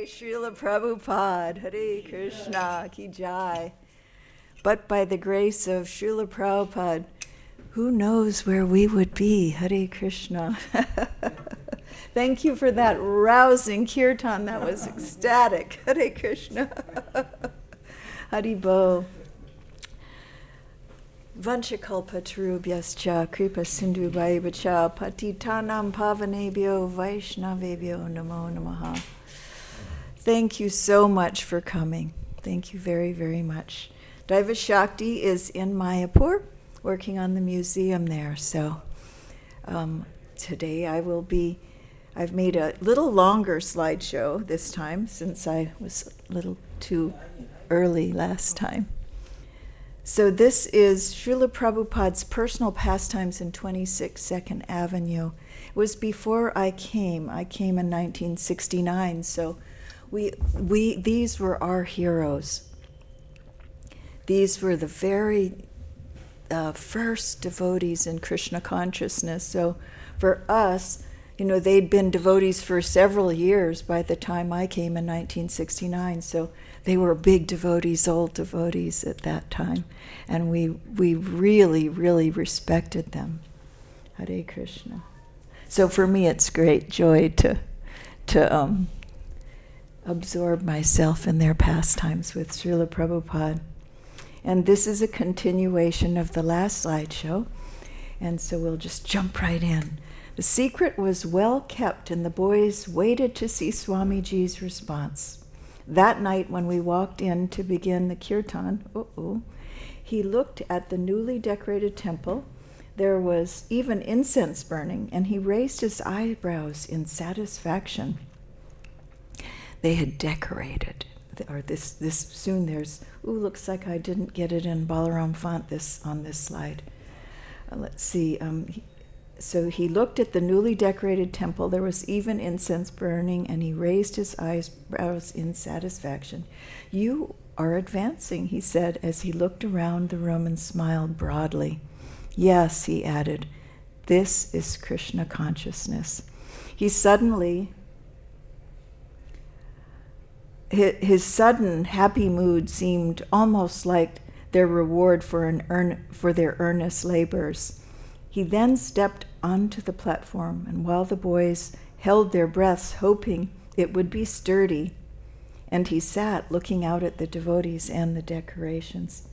Jai Srila Prabhupada, Hare Krishna, Ki Jai. But by the grace of Srila Prabhupada, who knows where we would be, Hare Krishna. Thank you for that rousing kirtan, that was ecstatic, Hare Krishna. Haribo. Vanchakalpatarubhyascha kripa sindhu vaibhacha patitanam pavanebhyo vaishnavebhyo namo namaha. Thank you so much for coming. Thank you very, very much. Daiva Shakti is in Mayapur, working on the museum there. So today I've made a little longer slideshow this time since I was a little too early last time. So this is Srila Prabhupada's personal pastimes in 26 Second Avenue. It was before I came. I came in 1969. So these were our heroes. These were the very first devotees in Krishna consciousness. So for us, they'd been devotees for several years by the time I came in 1969. So they were big devotees, old devotees at that time. And we really, really respected them. Hare Krishna. So for me, it's great joy to absorb myself in their pastimes with Srila Prabhupada. And this is a continuation of the last slideshow. And so we'll just jump right in. The secret was well kept, and the boys waited to see Swamiji's response. That night when we walked in to begin the kirtan, he looked at the newly decorated temple. There was even incense burning, and he raised his eyebrows in satisfaction. They had decorated, or this soon there's, looks like I didn't get it in Balaram font on this slide. Let's see. So he looked at the newly decorated temple. There was even incense burning, and he raised his eyebrows in satisfaction. You are advancing, he said, as he looked around the room and smiled broadly. Yes, he added, this is Krishna consciousness. His sudden happy mood seemed almost like their reward for their earnest labors. He then stepped onto the platform, and while the boys held their breaths, hoping it would be sturdy, and he sat looking out at the devotees and the decorations.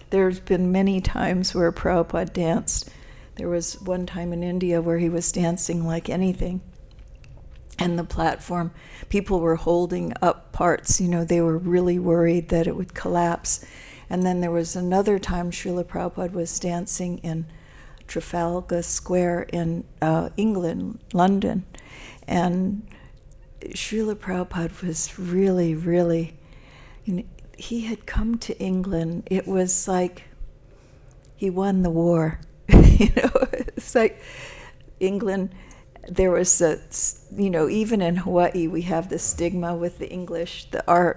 There's been many times where Prabhupada danced. There was one time in India where he was dancing like anything. And the platform, people were holding up parts. They were really worried that it would collapse. And then there was another time Srila Prabhupada was dancing in Trafalgar Square in England, London. And Srila Prabhupada was really, really, he had come to England. It was like he won the war. It's like England, there was even in Hawaii, we have the stigma with the English.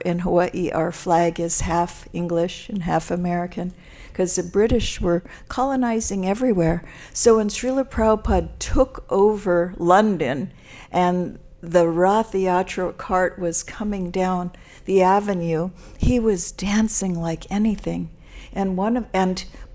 In Hawaii, our flag is half English and half American, because the British were colonizing everywhere. So when Srila Prabhupada took over London and the Rath Yatra cart was coming down the avenue, he was dancing like anything. And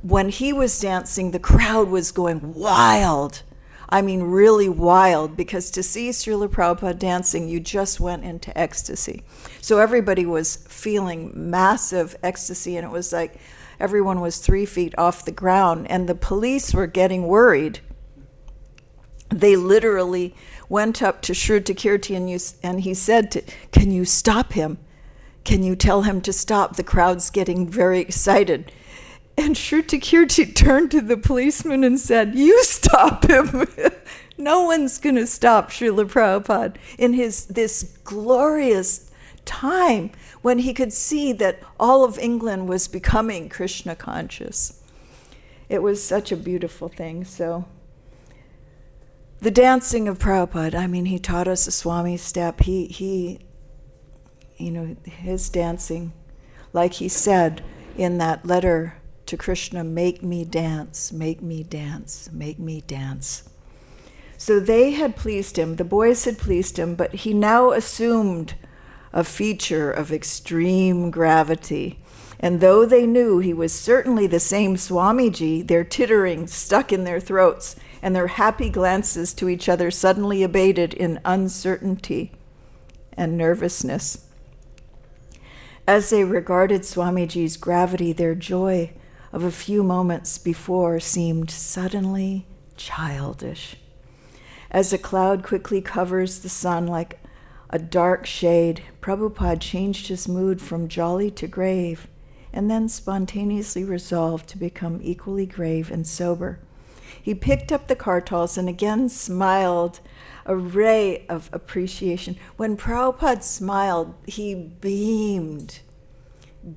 when he was dancing, the crowd was going wild. I mean, really wild, because to see Srila Prabhupada dancing, you just went into ecstasy. So everybody was feeling massive ecstasy, and it was like everyone was 3 feet off the ground, and the police were getting worried. They literally went up to Shruta Kirti and he said, can you stop him? Can you tell him to stop? The crowd's getting very excited. And Shruta Kirti turned to the policeman and said, you stop him. No one's going to stop Srila Prabhupada in this glorious time when he could see that all of England was becoming Krishna conscious. It was such a beautiful thing. So the dancing of Prabhupada, he taught us a Swami step. He his dancing, like he said in that letter to Krishna, make me dance, make me dance, make me dance. So they had pleased him, the boys had pleased him, but he now assumed a feature of extreme gravity. And though they knew he was certainly the same Swamiji, their tittering stuck in their throats, and their happy glances to each other suddenly abated in uncertainty and nervousness. As they regarded Swamiji's gravity, their joy of a few moments before seemed suddenly childish. As a cloud quickly covers the sun like a dark shade, Prabhupada changed his mood from jolly to grave, and then spontaneously resolved to become equally grave and sober. He picked up the kartals and again smiled, a ray of appreciation. When Prabhupada smiled, he beamed.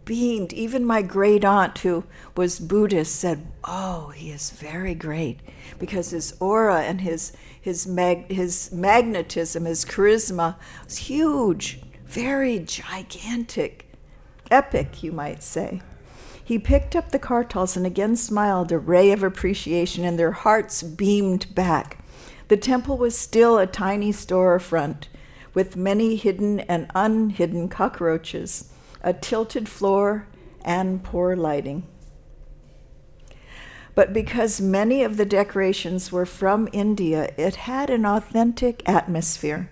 Even my great aunt, who was Buddhist, said, "Oh, he is very great," because his aura and his magnetism, his charisma was huge, very gigantic, epic, you might say. He picked up the kartals and again smiled, a ray of appreciation, and their hearts beamed back. The temple was still a tiny storefront with many hidden and unhidden cockroaches, a tilted floor, and poor lighting. But because many of the decorations were from India, it had an authentic atmosphere,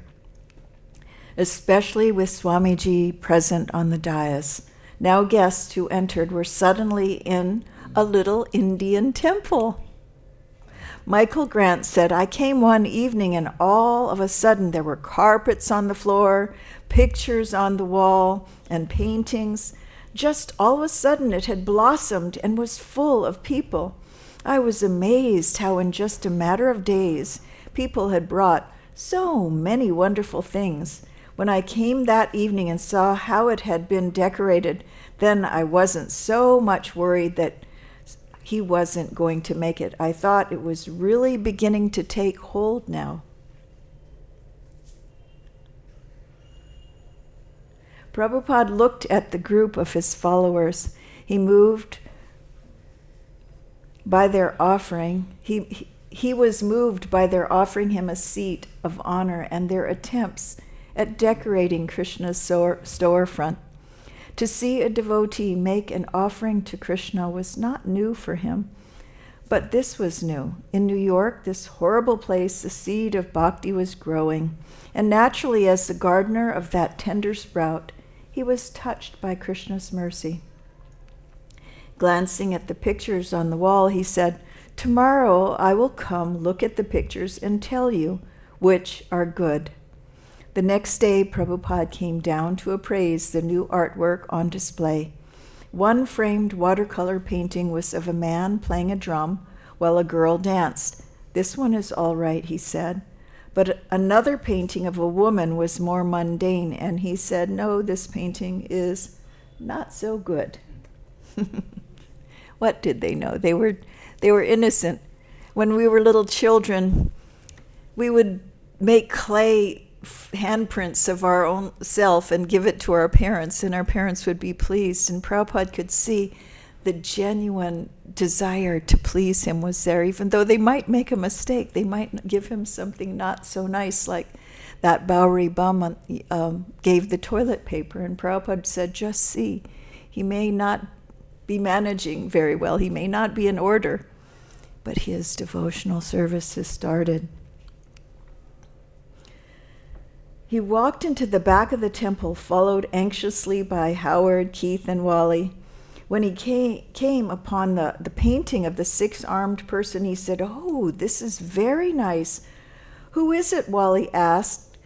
especially with Swamiji present on the dais. Now guests who entered were suddenly in a little Indian temple. Michael Grant said, "I came one evening and all of a sudden there were carpets on the floor, pictures on the wall, and paintings. Just all of a sudden it had blossomed and was full of people. I was amazed how in just a matter of days people had brought so many wonderful things. When I came that evening and saw how it had been decorated, then I wasn't so much worried that he wasn't going to make it. I thought it was really beginning to take hold now." Prabhupada looked at the group of his followers. He moved by their offering. He was moved by their offering him a seat of honor and their attempts at decorating Krishna's storefront. To see a devotee make an offering to Krishna was not new for him, but this was new. In New York, this horrible place, the seed of bhakti was growing, and naturally, as the gardener of that tender sprout, he was touched by Krishna's mercy. Glancing at the pictures on the wall, he said, "Tomorrow I will come look at the pictures and tell you which are good." The next day, Prabhupada came down to appraise the new artwork on display. One framed watercolor painting was of a man playing a drum while a girl danced. "This one is all right," he said. But another painting of a woman was more mundane, and he said, "No, this painting is not so good." What did they know? They were innocent. When we were little children, we would make clay handprints of our own self and give it to our parents, and our parents would be pleased. And Prabhupada could see the genuine desire to please him was there, even though they might make a mistake. They might give him something not so nice, like that Bowery bum gave the toilet paper, and Prabhupada said, "Just see, he may not be managing very well, he may not be in order, but his devotional service has started." He walked into the back of the temple, followed anxiously by Howard, Keith, and Wally. When he came upon the painting of the six-armed person, he said, "Oh, this is very nice." "Who is it?" Wally asked.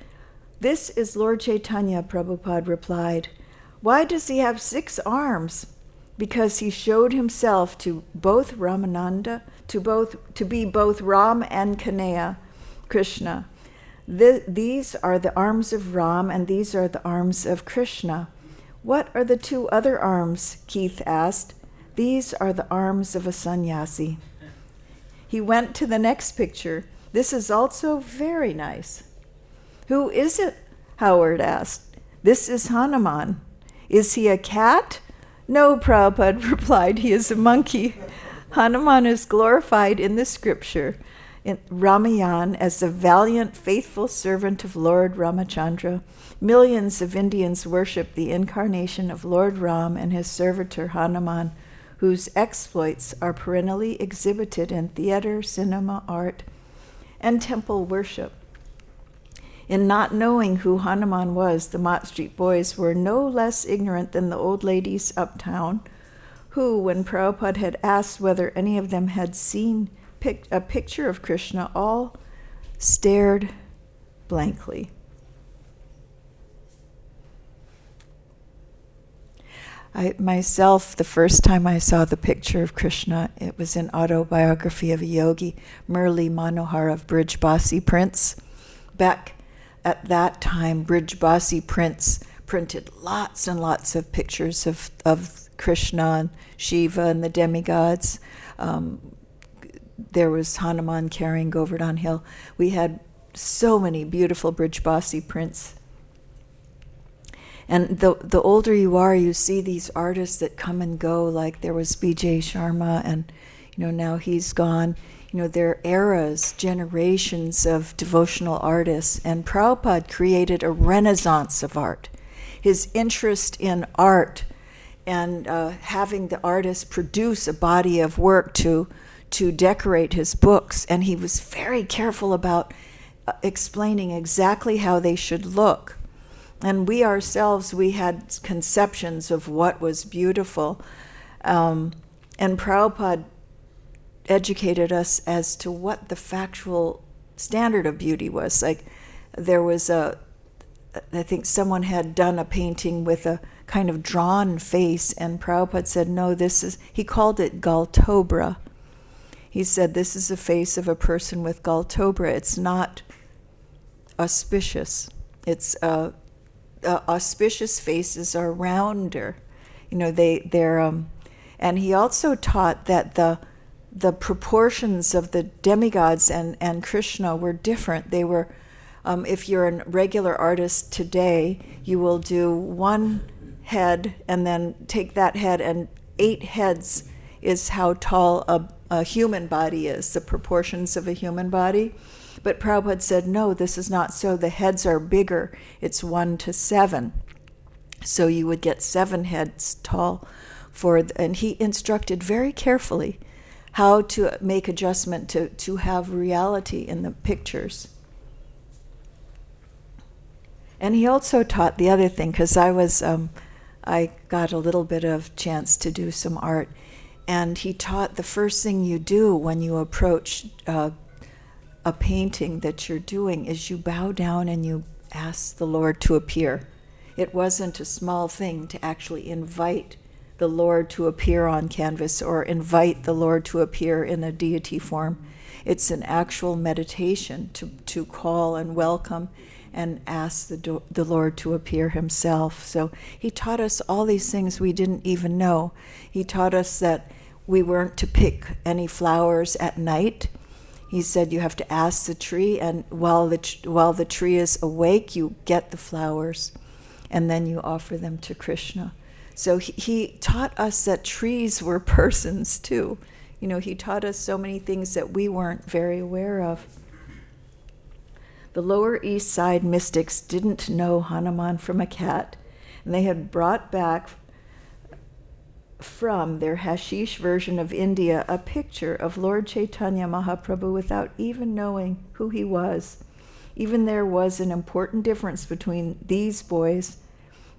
"This is Lord Chaitanya," Prabhupada replied. "Why does he have 6 arms?" "Because he showed himself to both Ramananda, to be both Ram and Kanaya, Krishna. These are the arms of Ram, and these are the arms of Krishna." "What are the 2 other arms?" Keith asked. "These are the arms of a sannyasi." He went to the next picture. "This is also very nice." "Who is it?" Howard asked. "This is Hanuman." "Is he a cat?" "No," Prabhupada replied, "he is a monkey." Hanuman is glorified in the scripture Ramayan as the valiant, faithful servant of Lord Ramachandra. Millions of Indians worship the incarnation of Lord Ram and his servitor Hanuman, whose exploits are perennially exhibited in theater, cinema, art, and temple worship. In not knowing who Hanuman was, the Mott Street boys were no less ignorant than the old ladies uptown, who, when Prabhupada had asked whether any of them had seen a picture of Krishna, all stared blankly. Myself, the first time I saw the picture of Krishna, it was in Autobiography of a Yogi, Murli Manohar of Brijbasi prints. Back at that time, Brijbasi prints printed lots and lots of pictures of Krishna and Shiva and the demigods. There was Hanuman carrying Govardhan Hill. We had so many beautiful Brijbasi prints. And the older you are, you see these artists that come and go, like there was B.J. Sharma, and now he's gone. There are eras, generations of devotional artists, and Prabhupada created a renaissance of art. His interest in art and having the artist produce a body of work to decorate his books, and he was very careful about explaining exactly how they should look. And we ourselves, we had conceptions of what was beautiful. And Prabhupada educated us as to what the factual standard of beauty was. Like there was I think someone had done a painting with a kind of drawn face, and Prabhupada said, no, he called it Galtobra. He said, this is the face of a person with Galtobra. It's not auspicious. It's auspicious faces are rounder, they're and he also taught that the proportions of the demigods and Krishna were different. They were, if you're a regular artist today, you will do one head and then take that head, and 8 heads is how tall a human body is, the proportions of a human body. But Prabhupada said, no, this is not so. The heads are bigger. It's 1 to 7. So you would get 7 heads tall and he instructed very carefully how to make adjustment to have reality in the pictures. And he also taught the other thing, because I got a little bit of chance to do some art. And he taught the first thing you do when you approach a painting that you're doing is you bow down and you ask the Lord to appear. It wasn't a small thing to actually invite the Lord to appear on canvas or invite the Lord to appear in a deity form. It's an actual meditation to call and welcome and ask the Lord to appear himself. So he taught us all these things we didn't even know. He taught us that we weren't to pick any flowers at night. He said you have to ask the tree, and while the tree is awake, you get the flowers, and then you offer them to Krishna. So he taught us that trees were persons too. He taught us so many things that we weren't very aware of. The Lower East Side mystics didn't know Hanuman from a cat, and they had brought back from their hashish version of India a picture of Lord Chaitanya Mahaprabhu without even knowing who he was. Even there was an important difference between these boys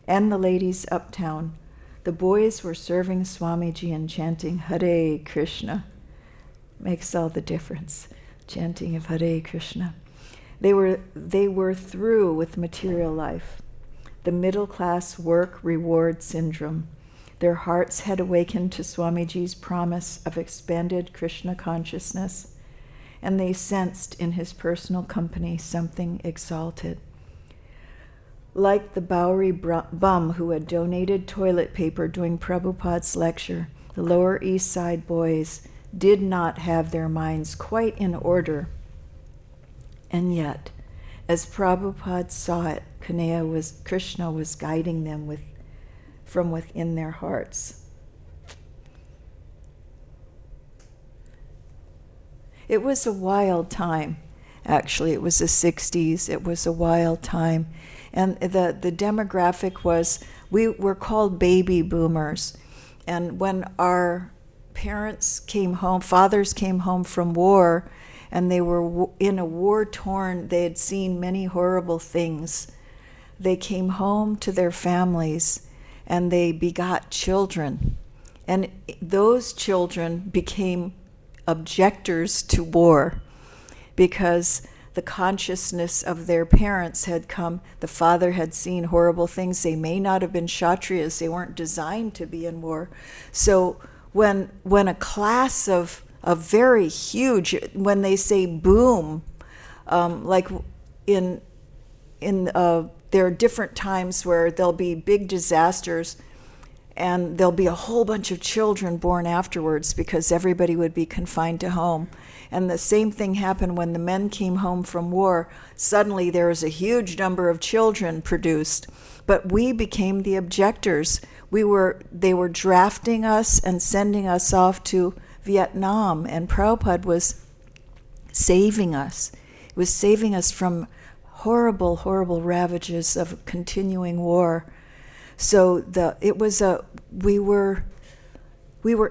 and the ladies uptown. The boys were serving Swamiji and chanting Hare Krishna. Makes all the difference, chanting of Hare Krishna. They were through with material life, the middle-class work-reward syndrome. Their hearts had awakened to Swamiji's promise of expanded Krishna consciousness, and they sensed in his personal company something exalted. Like the Bowery bum who had donated toilet paper during Prabhupada's lecture, the Lower East Side boys did not have their minds quite in order. And yet, as Prabhupada saw it, Krishna was guiding them from within their hearts. It was a wild time. Actually, it was the 60s. It was a wild time. And the demographic was, we were called baby boomers. And when our parents came home, fathers came home from war, and they were in a war-torn, they had seen many horrible things. They came home to their families, and they begot children. And those children became objectors to war, because the consciousness of their parents had come. The father had seen horrible things. They may not have been Kshatriyas. They weren't designed to be in war. So when a class of a very huge, when they say boom, like there are different times where there'll be big disasters, and there'll be a whole bunch of children born afterwards because everybody would be confined to home. And the same thing happened when the men came home from war. Suddenly there was a huge number of children produced. But we became the objectors. They were drafting us and sending us off to Vietnam, and Prabhupada was saving us. It was saving us from horrible, horrible ravages of continuing war. So we were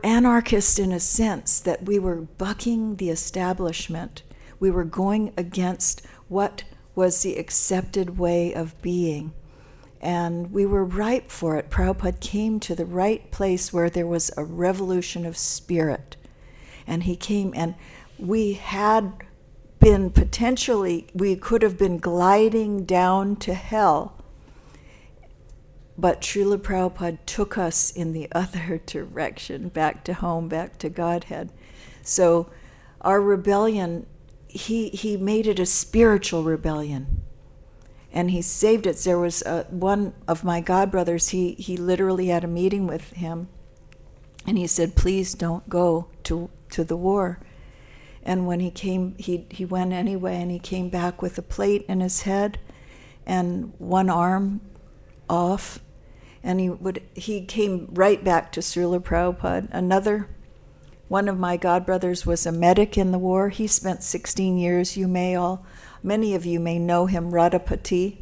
anarchists in a sense, that we were bucking the establishment. We were going against what was the accepted way of being. And we were ripe for it. Prabhupada came to the right place where there was a revolution of spirit. And he came, and we had been we could have been gliding down to hell. But Srila Prabhupada took us in the other direction, back to home, back to Godhead. So our rebellion, he made it a spiritual rebellion. And he saved it. There was one of my godbrothers, he literally had a meeting with him, and he said, please don't go to the war. And when he came, he went anyway, and he came back with a plate in his head and one arm off. And he came right back to Srila Prabhupada. One of my godbrothers was a medic in the war. He spent 16 years. Many of you may know him, Radhapati.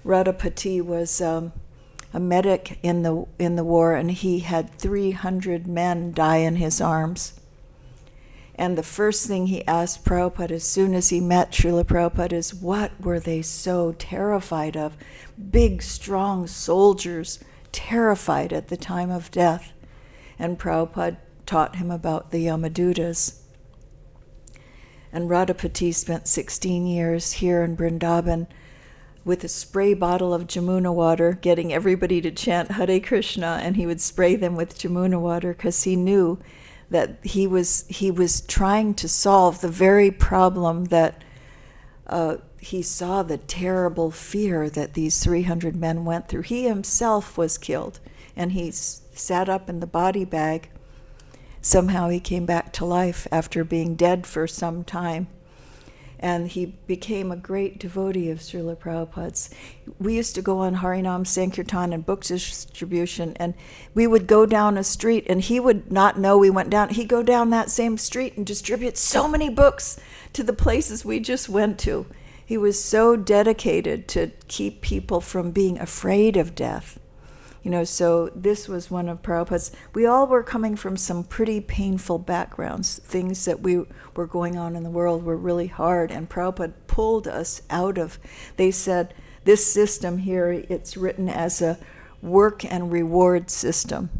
Radhapati was a medic in the war, and he had 300 men die in his arms. And the first thing he asked Prabhupada as soon as he met Srila Prabhupada is, what were they so terrified of? Big, strong soldiers, terrified at the time of death. And Prabhupada taught him about the Yamadutas. And Radhapati spent 16 years here in Vrindavan with a spray bottle of Jamuna water, getting everybody to chant Hare Krishna, and he would spray them with Jamuna water because he knew that he was trying to solve the very problem that he saw, the terrible fear that these 300 men went through. He himself was killed, and he sat up in the body bag. Somehow he came back to life after being dead for some time. And he became a great devotee of Srila Prabhupada's. We used to go on Harinam Sankirtan and book distribution, and we would go down a street, and he would not know we went down. He'd go down that same street and distribute so many books to the places we just went to. He was so dedicated to keep people from being afraid of death. So this was one of Prabhupada's. We all were coming from some pretty painful backgrounds. Things that were going on in the world were really hard, and Prabhupada pulled us out of. They said, this system here, it's written as a work and reward system.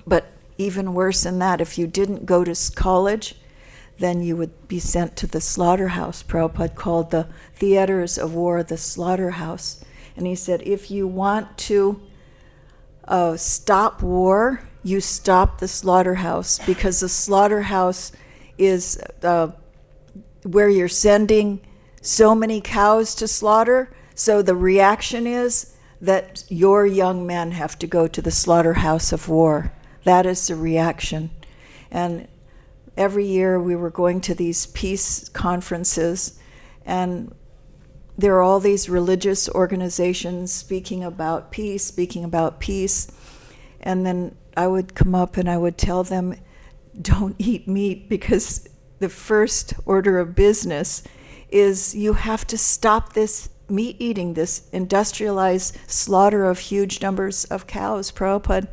But even worse than that, if you didn't go to college, then you would be sent to the slaughterhouse. Prabhupada called the theaters of war the slaughterhouse. And he said, if you want to stop war, you stop the slaughterhouse, because the slaughterhouse is where you're sending so many cows to slaughter. So the reaction is that your young men have to go to the slaughterhouse of war. That is the reaction. And every year we were going to these peace conferences, and there are all these religious organizations speaking about peace. And then I would come up and I would tell them, don't eat meat, because the first order of business is you have to stop this meat eating, this industrialized slaughter of huge numbers of cows. Prabhupada,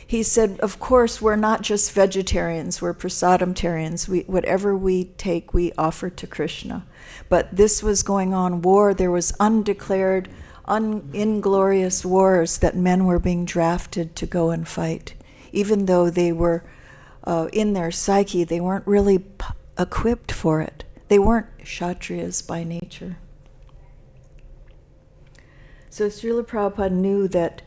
he said, of course, we're not just vegetarians, we're prasadamtarians. Whatever we take, we offer to Krishna. But this was going on war. There was undeclared, inglorious wars that men were being drafted to go and fight. Even though they were, in their psyche, they weren't really equipped for it. They weren't Kshatriyas by nature. So Srila Prabhupada knew that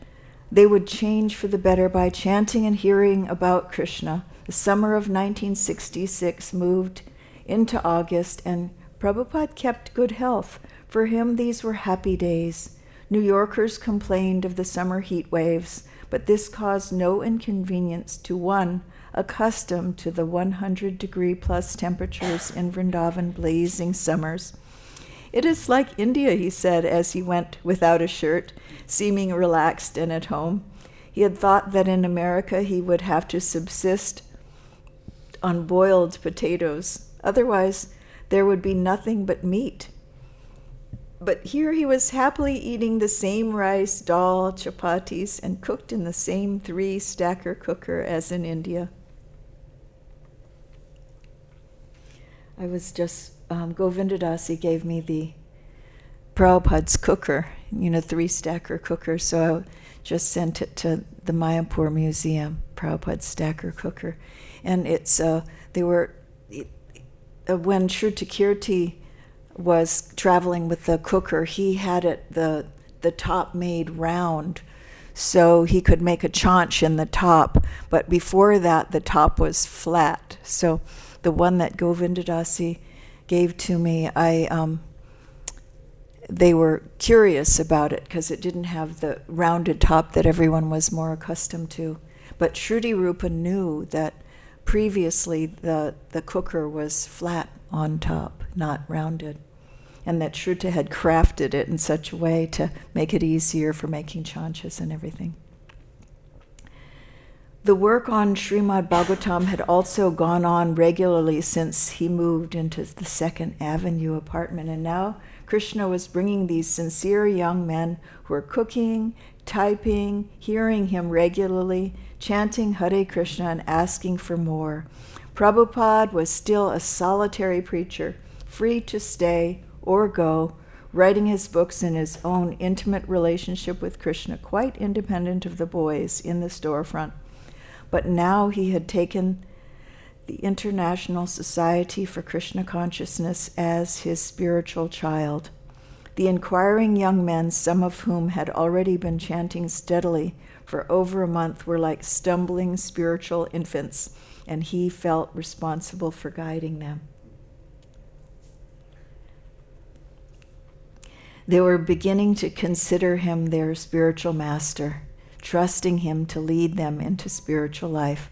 they would change for the better by chanting and hearing about Krishna. The summer of 1966 moved into August, and Prabhupada kept good health. For him, these were happy days. New Yorkers complained of the summer heat waves, but this caused no inconvenience to one accustomed to the 100-degree plus temperatures in Vrindavan blazing summers. It is like India, he said, as he went without a shirt, seeming relaxed and at home. He had thought that in America he would have to subsist on boiled potatoes. Otherwise, there would be nothing but meat. But here he was happily eating the same rice, dal, chapatis, and cooked in the same 3-stacker cooker as in India. I was just, Govindadasi gave me the Prabhupada's cooker, 3-stacker cooker, so I just sent it to the Mayapur Museum, Prabhupada's stacker cooker. And it's, when Shruta Kirti was traveling with the cooker, he had it, the top made round, so he could make a chaunch in the top, but before that, the top was flat. So the one that Govindadasi gave to me, they were curious about it because it didn't have the rounded top that everyone was more accustomed to. But Shruti Rupa knew that previously the cooker was flat on top, not rounded, and that Shruta had crafted it in such a way to make it easier for making chaunchas and everything. The work on Srimad Bhagavatam had also gone on regularly since he moved into the 2nd Avenue apartment, and now Krishna was bringing these sincere young men who were cooking, typing, hearing him regularly, chanting Hare Krishna and asking for more. Prabhupada was still a solitary preacher, free to stay or go, writing his books in his own intimate relationship with Krishna, quite independent of the boys in the storefront. But now he had taken the International Society for Krishna Consciousness as his spiritual child. The inquiring young men, some of whom had already been chanting steadily for over a month, were like stumbling spiritual infants, and he felt responsible for guiding them. They were beginning to consider him their spiritual master, trusting him to lead them into spiritual life.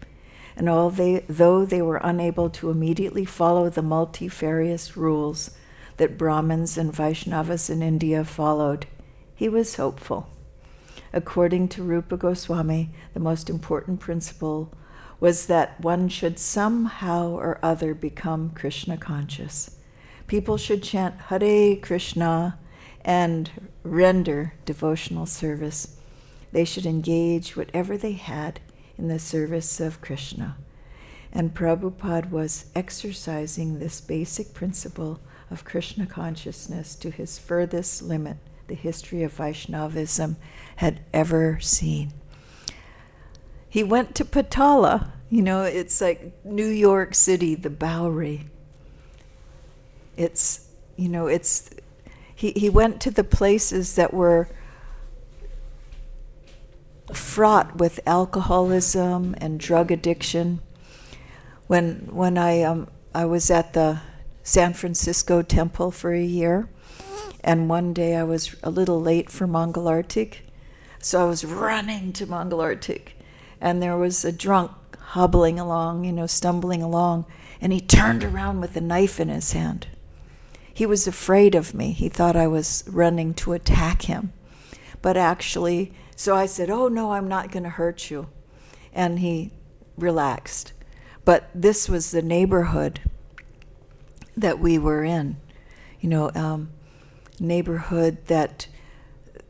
And though they were unable to immediately follow the multifarious rules that Brahmins and Vaishnavas in India followed, he was hopeful. According to Rupa Goswami, the most important principle was that one should somehow or other become Krishna conscious. People should chant Hare Krishna and render devotional service. They should engage whatever they had in the service of Krishna. And Prabhupada was exercising this basic principle of Krishna consciousness to his furthest limit the history of Vaishnavism had ever seen. He went to Patala, it's like New York City, the Bowery. He went to the places that were fraught with alcoholism and drug addiction. When I was at the San Francisco temple for a year, and one day I was a little late for Mangalartik, so I was running to Mangalartik, and there was a drunk hobbling along, stumbling along, and he turned around with a knife in his hand. He was afraid of me. He thought I was running to attack him. But actually, so I said, "Oh no, I'm not going to hurt you." And he relaxed. But this was the neighborhood that we were in, neighborhood that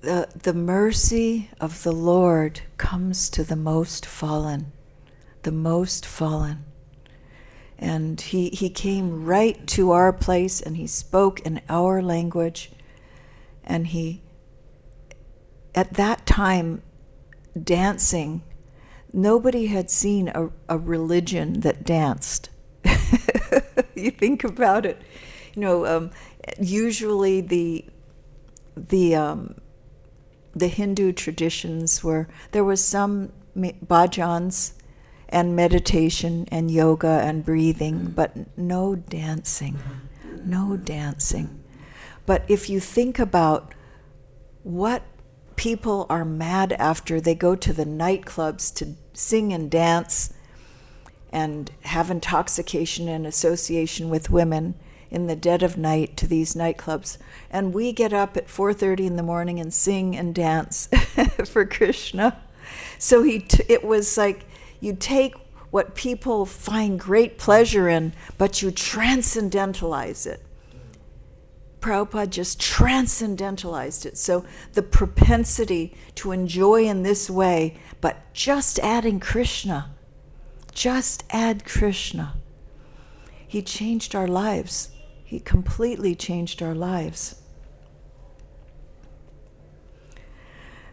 the mercy of the Lord comes to the most fallen, the most fallen. And he came right to our place, and he spoke in our language. And at that time, dancing, nobody had seen a religion that danced. You think about it. Usually the Hindu traditions there was some bhajans and meditation and yoga and breathing, but no dancing, no dancing. But if you think about what people are mad after, they go to the nightclubs to sing and dance and have intoxication and association with women in the dead of night to these nightclubs. And we get up at 4:30 in the morning and sing and dance for Krishna. So it was like you take what people find great pleasure in, but you transcendentalize it. Prabhupada just transcendentalized it. So the propensity to enjoy in this way, but just adding Krishna, just add Krishna. He changed our lives. He completely changed our lives.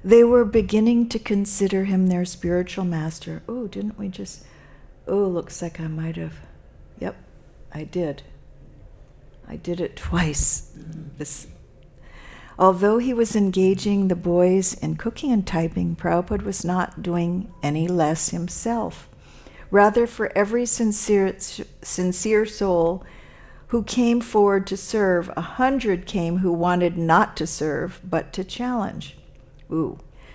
They were beginning to consider him their spiritual master. Oh, didn't we just... Oh, looks like I might have... Yep, I did. I did it twice. Although he was engaging the boys in cooking and typing, Prabhupada was not doing any less himself. Rather, for every sincere soul who came forward to serve, 100 came who wanted not to serve, but to challenge.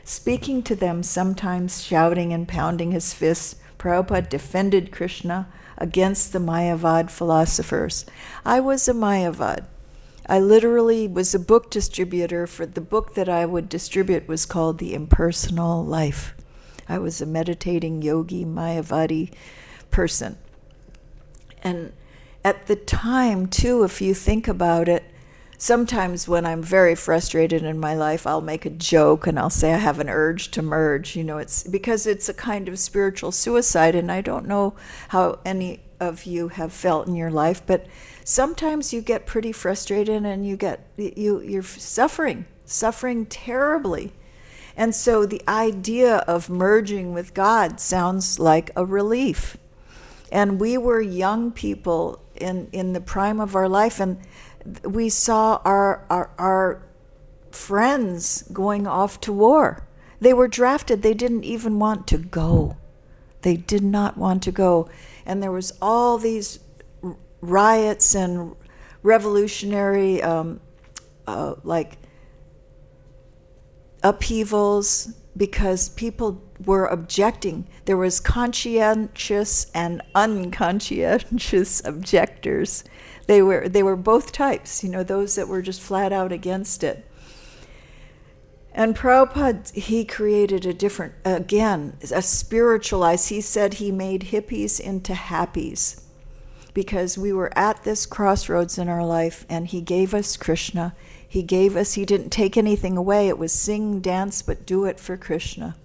Speaking to them, sometimes shouting and pounding his fists, Prabhupada defended Krishna against the Mayavad philosophers. I was a Mayavad. I literally was a book distributor. For the book that I would distribute was called The Impersonal Life. I was a meditating yogi, Mayavadi person. And at the time, too, if you think about it, sometimes when I'm very frustrated in my life, I'll make a joke and I'll say I have an urge to merge. It's because it's a kind of spiritual suicide, and I don't know how any of you have felt in your life, but sometimes you get pretty frustrated and you're suffering terribly. And so the idea of merging with God sounds like a relief. And we were young people in the prime of our life, and we saw our friends going off to war. They were drafted. They didn't even want to go. They did not want to go. And there was all these riots and revolutionary upheavals because people were objecting. There was conscientious and unconscientious objectors. They were both types, those that were just flat out against it. And Prabhupada, he created a spiritualized, he said he made hippies into happies, because we were at this crossroads in our life, and he gave us Krishna. He didn't take anything away. It was sing, dance, but do it for Krishna.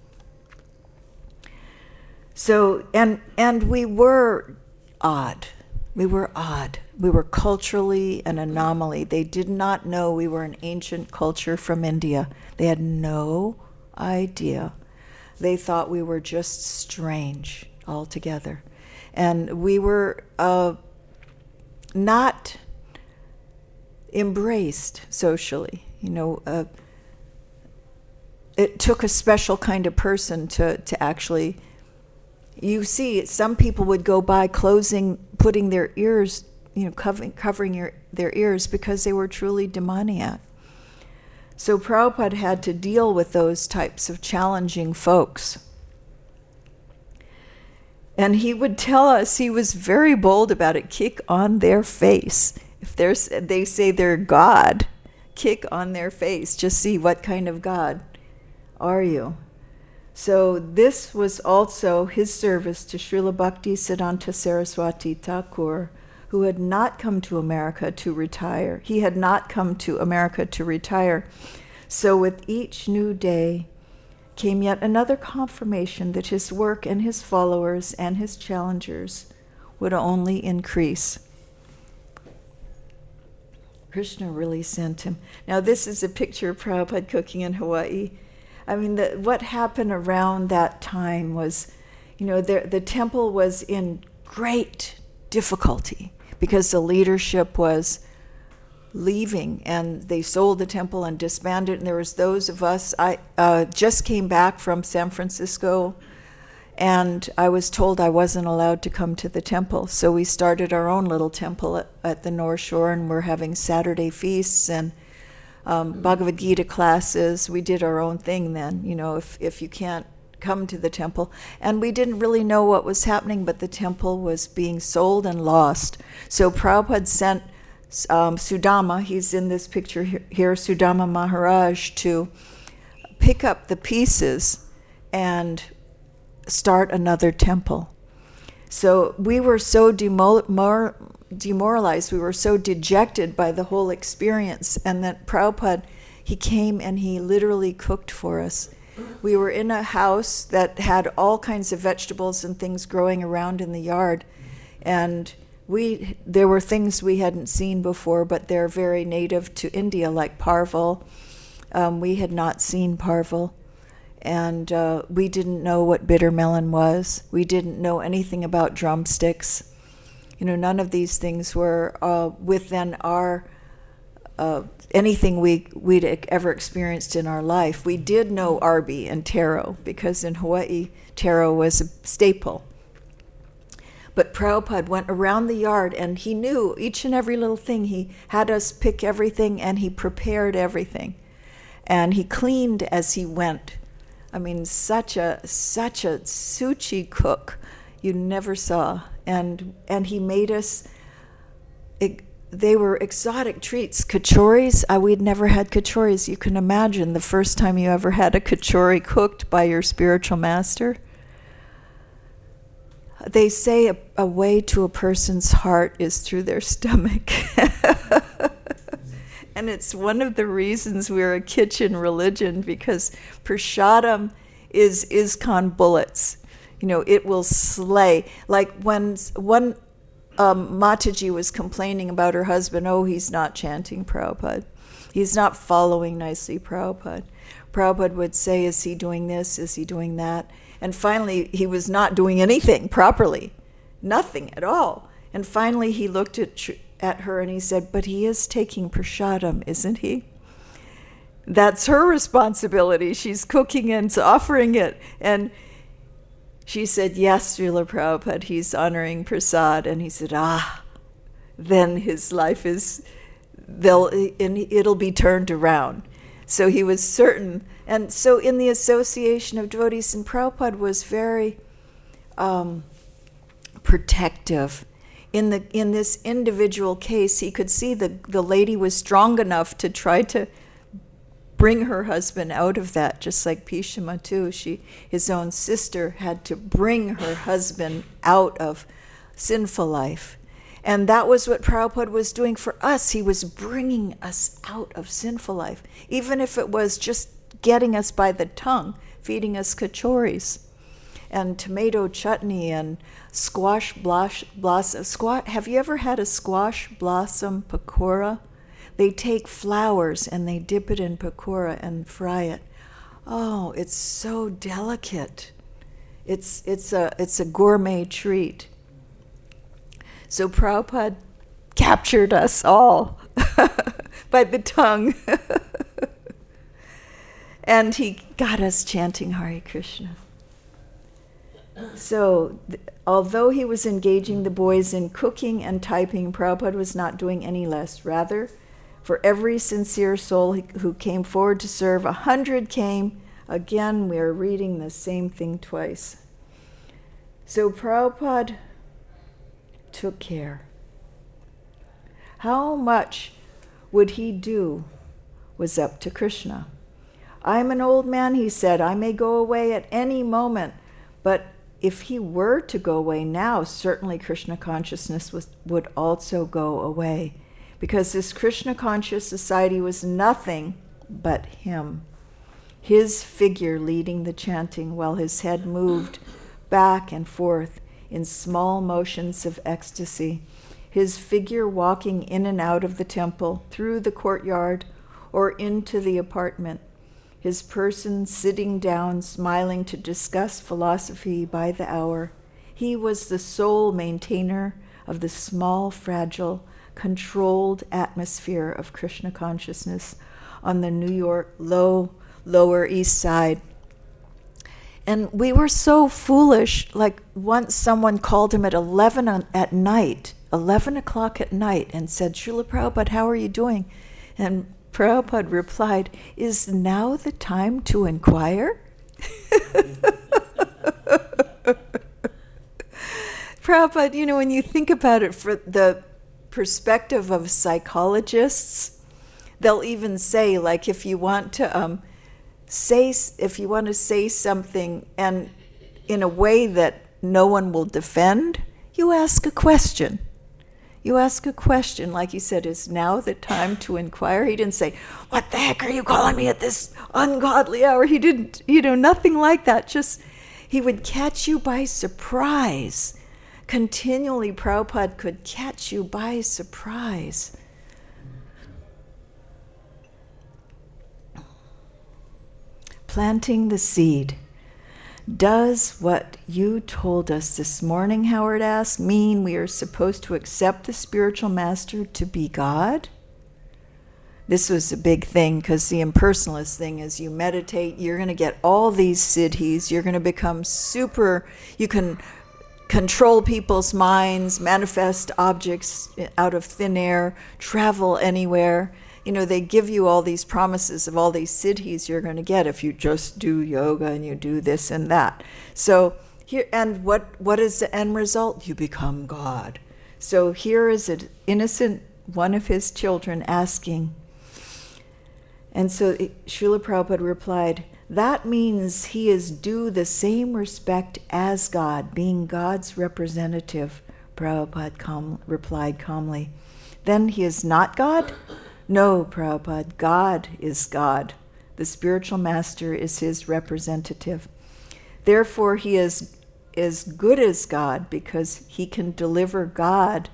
So, and we were odd. We were odd. We were culturally an anomaly. They did not know we were an ancient culture from India. They had no idea. They thought we were just strange altogether. And we were not embraced socially. It took a special kind of person to actually... You see, some people would go by putting their ears, covering their ears because they were truly demoniac. So Prabhupada had to deal with those types of challenging folks. And he would tell us, he was very bold about it, kick on their face. If they say they're God, kick on their face. Just see what kind of God are you. So this was also his service to Srila Bhaktisiddhanta Saraswati Thakur, who had not come to America to retire. He had not come to America to retire. So with each new day came yet another confirmation that his work and his followers and his challengers would only increase. Krishna really sent him. Now this is a picture of Prabhupada cooking in Hawaii. I mean, what happened around that time was, the temple was in great difficulty because the leadership was leaving, and they sold the temple and disbanded. And there was those of us. I just came back from San Francisco, and I was told I wasn't allowed to come to the temple. So we started our own little temple at the North Shore, and we're having Saturday feasts and Bhagavad-Gita classes. We did our own thing then, if you can't come to the temple. And we didn't really know what was happening, but the temple was being sold and lost. So Prabhupada sent Sudama, he's in this picture here, Sudama Maharaj, to pick up the pieces and start another temple. So we were so demoralized, we were so dejected by the whole experience, and that Prabhupada, he came and he literally cooked for us. We were in a house that had all kinds of vegetables and things growing around in the yard, and there were things we hadn't seen before, but they're very native to India, like parval. We had not seen parval, and we didn't know what bitter melon was. We didn't know anything about drumsticks. None of these things were within our anything we'd ever experienced in our life. We did know arbi and taro, because in Hawaii, taro was a staple. But Prabhupada went around the yard, and he knew each and every little thing. He had us pick everything, and he prepared everything. And he cleaned as he went. I mean, such a suchi cook you never saw. And he made us, they were exotic treats. Kachoris, we'd never had kachoris. You can imagine the first time you ever had a kachori cooked by your spiritual master. They say a way to a person's heart is through their stomach. And it's one of the reasons we're a kitchen religion, because prasadam is ISKCON bullets. It will slay. Like when one Mataji was complaining about her husband, he's not chanting Prabhupada. He's not following nicely Prabhupada. Prabhupada would say, is he doing this? Is he doing that? And finally, he was not doing anything properly. Nothing at all. And finally, he looked at her and he said, but he is taking prasadam, isn't he? That's her responsibility. She's cooking and offering it. And she said, yes, Srila Prabhupada, he's honoring prasad. And he said, then his life it'll be turned around. So he was certain. And so in the association of devotees, and Prabhupada was very protective. In this individual case, he could see the lady was strong enough to try to bring her husband out of that, just like Pishama too. His own sister had to bring her husband out of sinful life. And that was what Prabhupada was doing for us. He was bringing us out of sinful life, even if it was just getting us by the tongue, feeding us kachoris and tomato chutney and squash blossom. Have you ever had a squash blossom pakora? They take flowers and they dip it in pakora and fry it. Oh, it's so delicate. It's a gourmet treat. So Prabhupada captured us all by the tongue. And he got us chanting Hare Krishna. So although he was engaging the boys in cooking and typing, Prabhupada was not doing any less. Rather, for every sincere soul who came forward to serve, 100 came. Again, we are reading the same thing twice. So Prabhupada took care. How much would he do was up to Krishna. I'm an old man, he said. I may go away at any moment. But if he were to go away now, certainly Krishna consciousness would also go away. Because this Krishna conscious society was nothing but him. His figure leading the chanting while his head moved back and forth in small motions of ecstasy. His figure walking in and out of the temple, through the courtyard, or into the apartment. His person sitting down, smiling to discuss philosophy by the hour. He was the sole maintainer of the small, fragile, controlled atmosphere of Krishna consciousness on the New York Lower East Side. And we were so foolish, like once someone called him at 11 o'clock at night, and said, Srila Prabhupada, how are you doing? And Prabhupada replied, is now the time to inquire? Prabhupada, when you think about it from the perspective of psychologists, they'll even say, like, if you want to say something and in a way that no one will defend, you ask a question. You ask a question, like you said, is now the time to inquire? He didn't say, what the heck are you calling me at this ungodly hour? He didn't, nothing like that. Just, he would catch you by surprise. Continually, Prabhupada could catch you by surprise. Planting the seed. Does what you told us this morning, Howard asked, mean we are supposed to accept the spiritual master to be God? This was a big thing because the impersonalist thing is you meditate, you're going to get all these siddhis, you're going to become you can control people's minds, manifest objects out of thin air, travel anywhere. They give you all these promises of all these siddhis you're going to get if you just do yoga and you do this and that. So here, and what is the end result? You become God. So here is an innocent one of his children asking. And so Srila Prabhupada replied, that means he is due the same respect as God, being God's representative. Prabhupada replied calmly. Then he is not God? No, Prabhupada, God is God. The spiritual master is his representative. Therefore, he is as good as God because he can deliver God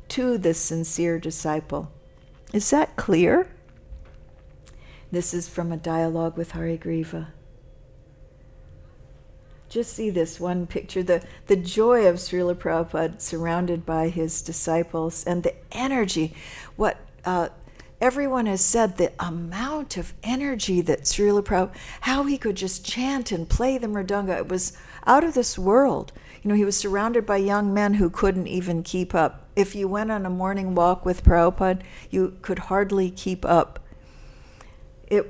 to the sincere disciple. Is that clear? This is from a dialogue with Harigriva. Just see this one picture, the joy of Srila Prabhupada surrounded by his disciples and the energy. Everyone has said the amount of energy that Srila Prabhupada, how he could just chant and play the mridanga, it was out of this world. He was surrounded by young men who couldn't even keep up. If you went on a morning walk with Prabhupada, you could hardly keep up. When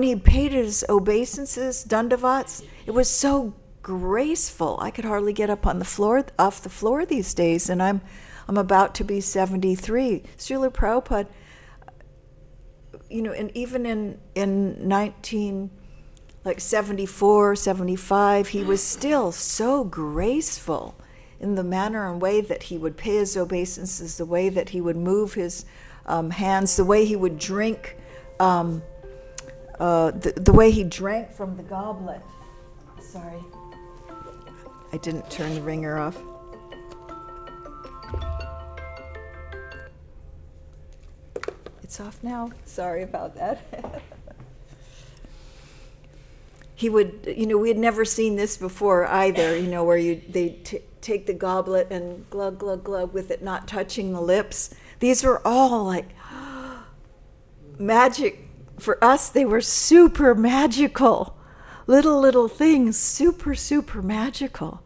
he paid his obeisances, dandavats, it was so graceful. I could hardly get up off the floor these days, and I'm about to be 73. Srila Prabhupada, and even in 1974, 75, he was still so graceful in the manner and way that he would pay his obeisances, the way that he would move his hands, the way he would drink, the way he drank from the goblet. Sorry, I didn't turn the ringer off. It's off now. Sorry about that. He would, we had never seen this before either, where they take the goblet and glug, glug, glug with it not touching the lips. These were all like magic. For us, they were super magical. Little things, super, super magical.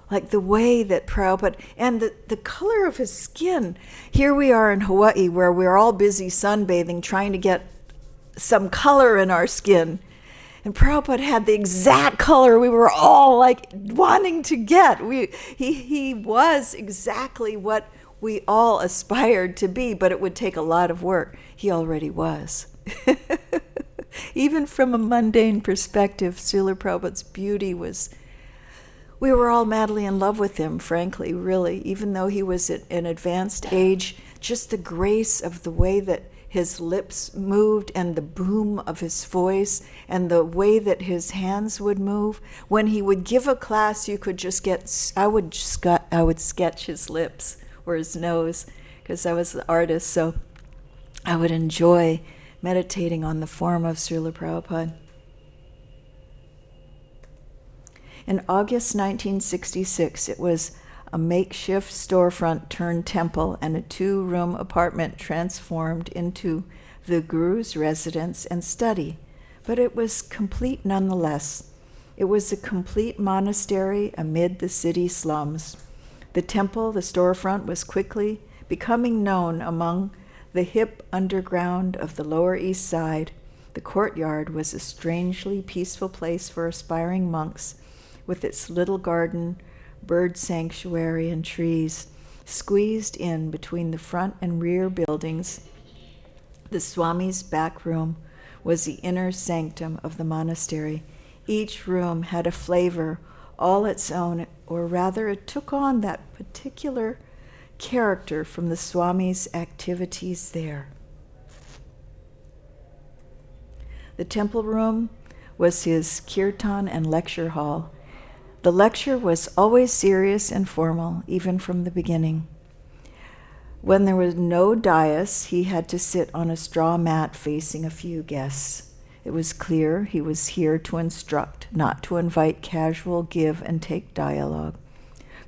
Like the way that Prabhupada, and the color of his skin. Here we are in Hawaii where we're all busy sunbathing, trying to get some color in our skin. And Prabhupada had the exact color we were all like wanting to get. He was exactly what we all aspired to be, but it would take a lot of work. He already was. Even from a mundane perspective, Srila Prabhupada's beauty was, we were all madly in love with him, frankly, really. Even though he was at an advanced age, just the grace of the way that his lips moved and the boom of his voice and the way that his hands would move. When he would give a class, you could just get, I would sketch his lips or his nose because I was the artist, so I would enjoy meditating on the form of Srila Prabhupada. In August 1966, it was a makeshift storefront turned temple and a 2-room apartment transformed into the Guru's residence and study. But it was complete nonetheless. It was a complete monastery amid the city slums. The temple, the storefront, was quickly becoming known among the hip underground of the Lower East Side. The courtyard was a strangely peaceful place for aspiring monks, with its little garden, bird sanctuary, and trees. Squeezed in between the front and rear buildings, the Swami's back room was the inner sanctum of the monastery. Each room had a flavor all its own, or rather it took on that particular character from the Swami's activities there. The temple room was his kirtan and lecture hall. The lecture was always serious and formal, even from the beginning. When there was no dais, he had to sit on a straw mat facing a few guests. It was clear he was here to instruct, not to invite casual give and take dialogue.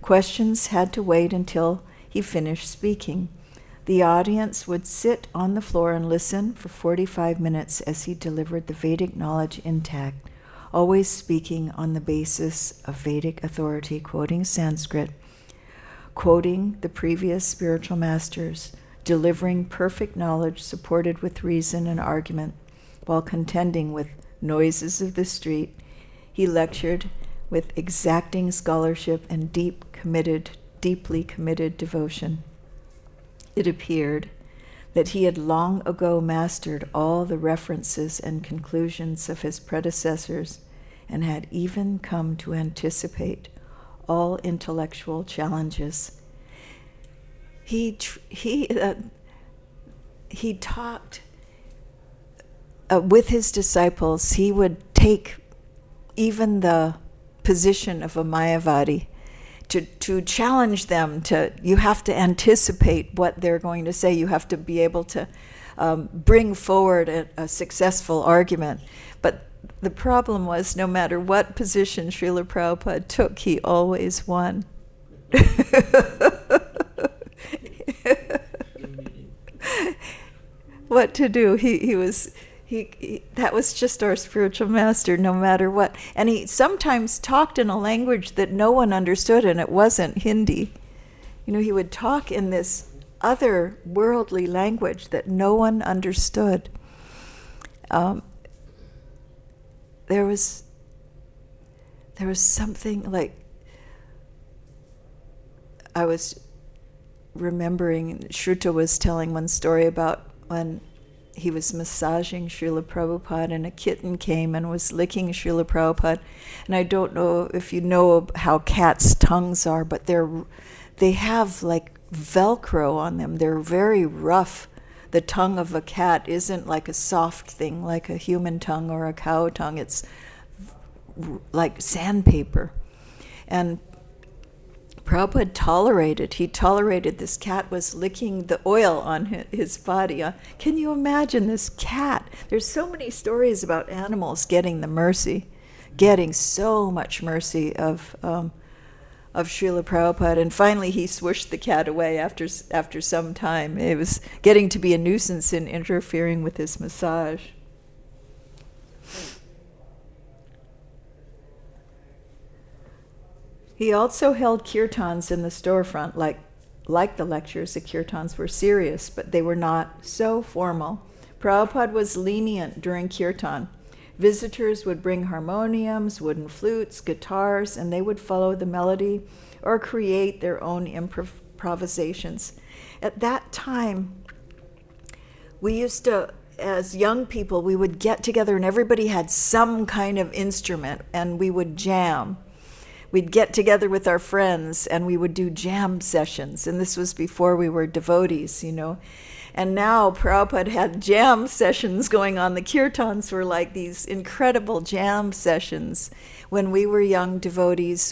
Questions had to wait until he finished speaking. The audience would sit on the floor and listen for 45 minutes as he delivered the Vedic knowledge intact, always speaking on the basis of Vedic authority, quoting Sanskrit, quoting the previous spiritual masters, delivering perfect knowledge supported with reason and argument, while contending with noises of the street. He lectured with exacting scholarship and deeply committed devotion. It appeared that he had long ago mastered all the references and conclusions of his predecessors and had even come to anticipate all intellectual challenges. He talked with his disciples. He would take even the position of a Mayavadi to challenge them. You have to anticipate what they're going to say. You have to be able to bring forward a successful argument. But the problem was, no matter what position Srila Prabhupada took, he always won. What to do? That was just our spiritual master, no matter what. And he sometimes talked in a language that no one understood, and it wasn't Hindi. He would talk in this other worldly language that no one understood. There was something like, I was remembering, Shruta was telling one story about when he was massaging Srila Prabhupada and a kitten came and was licking Srila Prabhupada. And I don't know if you know how cats' tongues are, but they have like Velcro on them. They're very rough. The tongue of a cat isn't like a soft thing like a human tongue or a cow tongue. It's like sandpaper. And Prabhupada tolerated this cat was licking the oil on his body. Can you imagine this cat? There's so many stories about animals getting so much mercy of Srila Prabhupada. And finally he swished the cat away after some time. It was getting to be a nuisance in interfering with his massage. He also held kirtans in the storefront. Like the lectures, the kirtans were serious, but they were not so formal. Prabhupada was lenient during kirtan. Visitors would bring harmoniums, wooden flutes, guitars, and they would follow the melody or create their own improvisations. At that time, we used to as young people, we would get together and everybody had some kind of instrument and we would jam. We'd get together with our friends and we would do jam sessions. And this was before we were devotees, And now Prabhupada had jam sessions going on. The kirtans were like these incredible jam sessions. When we were young devotees,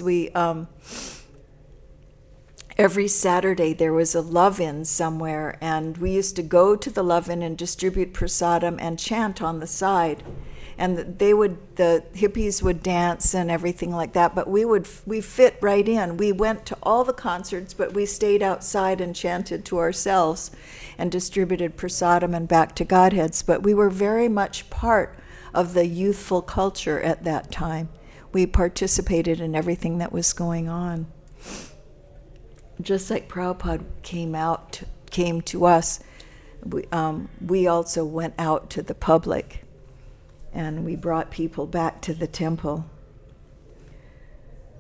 every Saturday there was a love-in somewhere, and we used to go to the love-in and distribute prasadam and chant on the side. And the hippies would dance and everything like that, but we fit right in. We went to all the concerts, but we stayed outside and chanted to ourselves and distributed prasadam and back to Godheads. But we were very much part of the youthful culture at that time. We participated in everything that was going on. Just like Prabhupada came to us, we also went out to the public. And we brought people back to the temple.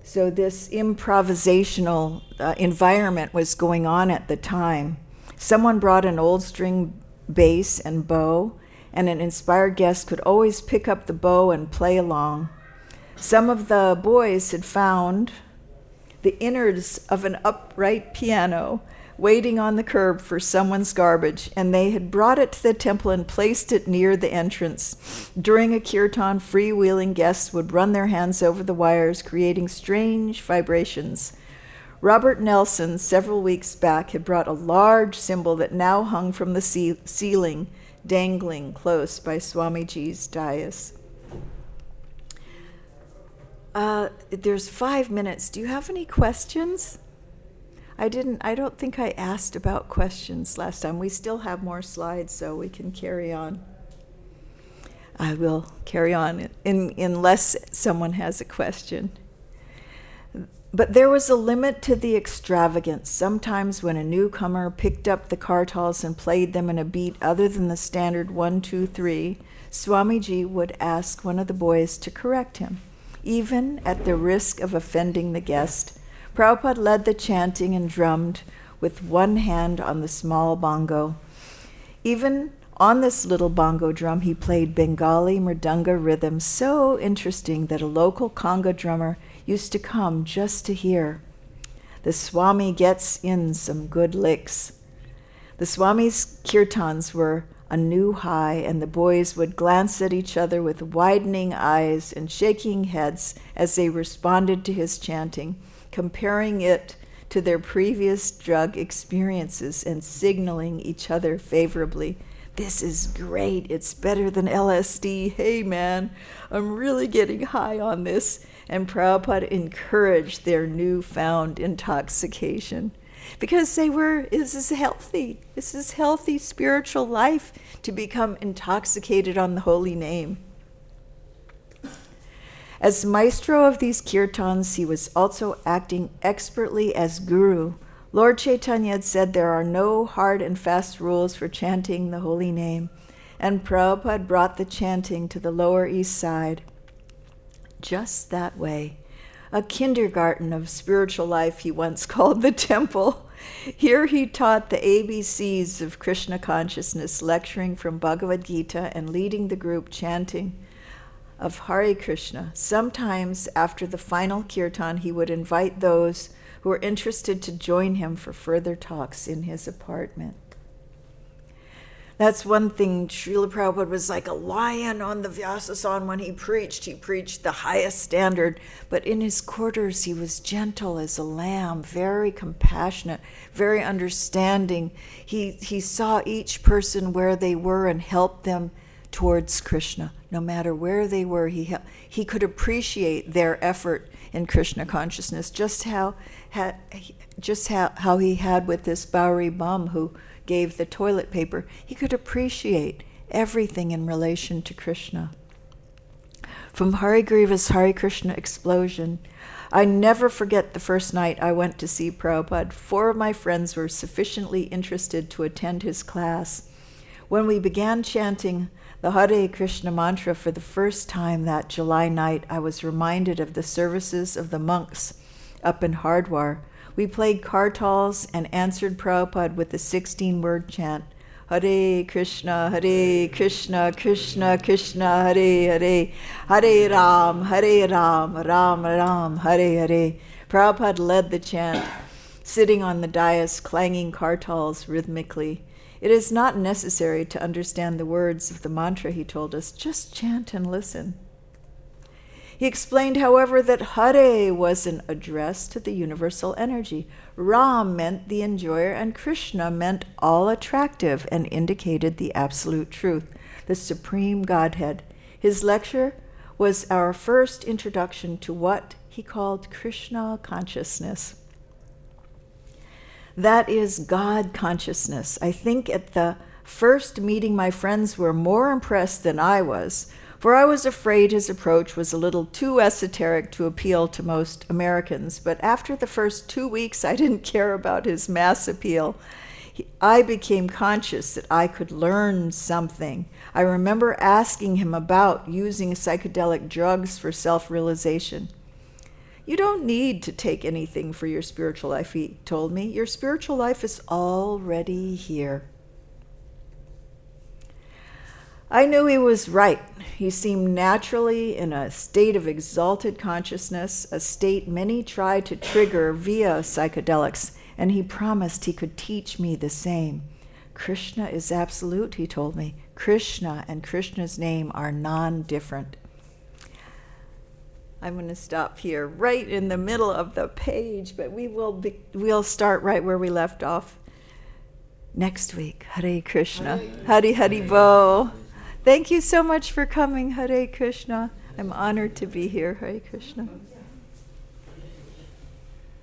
So this improvisational environment was going on at the time. Someone brought an old string bass and bow, and an inspired guest could always pick up the bow and play along. Some of the boys had found the innards of an upright piano waiting on the curb for someone's garbage, and they had brought it to the temple and placed it near the entrance. During a kirtan, freewheeling guests would run their hands over the wires, creating strange vibrations. Robert Nelson, several weeks back, had brought a large symbol that now hung from the ceiling, dangling close by Swamiji's dais. There's 5 minutes. Do you have any questions? I don't think I asked about questions last time. We still have more slides, so we can carry on. I will carry on unless someone has a question. But there was a limit to the extravagance. Sometimes when a newcomer picked up the kartals and played them in a beat other than the standard 1, 2, 3, Swamiji would ask one of the boys to correct him, even at the risk of offending the guest. Prabhupada led the chanting and drummed with one hand on the small bongo. Even on this little bongo drum, he played Bengali mridanga rhythms so interesting that a local conga drummer used to come just to hear. The Swami gets in some good licks. The Swami's kirtans were a new high, and the boys would glance at each other with widening eyes and shaking heads as they responded to his chanting, comparing it to their previous drug experiences and signaling each other favorably. This is great. It's better than LSD. Hey, man, I'm really getting high on this. And Prabhupada encouraged their newfound intoxication because this is healthy. This is healthy spiritual life to become intoxicated on the holy name. As maestro of these kirtans, he was also acting expertly as guru. Lord Chaitanya had said there are no hard and fast rules for chanting the holy name, and Prabhupada brought the chanting to the Lower East Side. Just that way. A kindergarten of spiritual life, he once called the temple. Here he taught the ABCs of Krishna consciousness, lecturing from Bhagavad-Gita and leading the group chanting of Hare Krishna. Sometimes after the final kirtan, he would invite those who were interested to join him for further talks in his apartment. That's one thing. Srila Prabhupada was like a lion on the Vyasasan when he preached. He preached the highest standard, but in his quarters he was gentle as a lamb, very compassionate, very understanding. He saw each person where they were and helped them towards Krishna. No matter where they were, he could appreciate their effort in Krishna consciousness, just how he had with this Bowery bum who gave the toilet paper. He could appreciate everything in relation to Krishna. From Hari Griva's Hare Krishna explosion, I never forget the first night I went to see Prabhupada. 4 of my friends were sufficiently interested to attend his class. When we began chanting the Hare Krishna mantra for the first time that July night, I was reminded of the services of the monks up in Hardwar. We played kartals and answered Prabhupada with the 16-word chant, Hare Krishna, Krishna Krishna, Hare Hare, Hare Ram, Ram Ram, Hare Hare. Prabhupada led the chant, sitting on the dais, clanging kartals rhythmically. It is not necessary to understand the words of the mantra, he told us. Just chant and listen. He explained, however, that Hare was an address to the universal energy. Ram meant the enjoyer, and Krishna meant all attractive and indicated the absolute truth, the supreme Godhead. His lecture was our first introduction to what he called Krishna consciousness. That is God consciousness. I think at the first meeting my friends were more impressed than I was, for I was afraid his approach was a little too esoteric to appeal to most Americans. But after the first 2 weeks, I didn't care about his mass appeal. I became conscious that I could learn something. I remember asking him about using psychedelic drugs for self-realization. You don't need to take anything for your spiritual life, he told me. Your spiritual life is already here. I knew he was right. He seemed naturally in a state of exalted consciousness, a state many try to trigger via psychedelics, and he promised he could teach me the same. Krishna is absolute, he told me. Krishna and Krishna's name are non-different. I'm going to stop here, right in the middle of the page, but we'll start right where we left off next week. Hare Krishna. Hari Hari Bo. Thank you so much for coming, Hare Krishna. I'm honored to be here, Hare Krishna.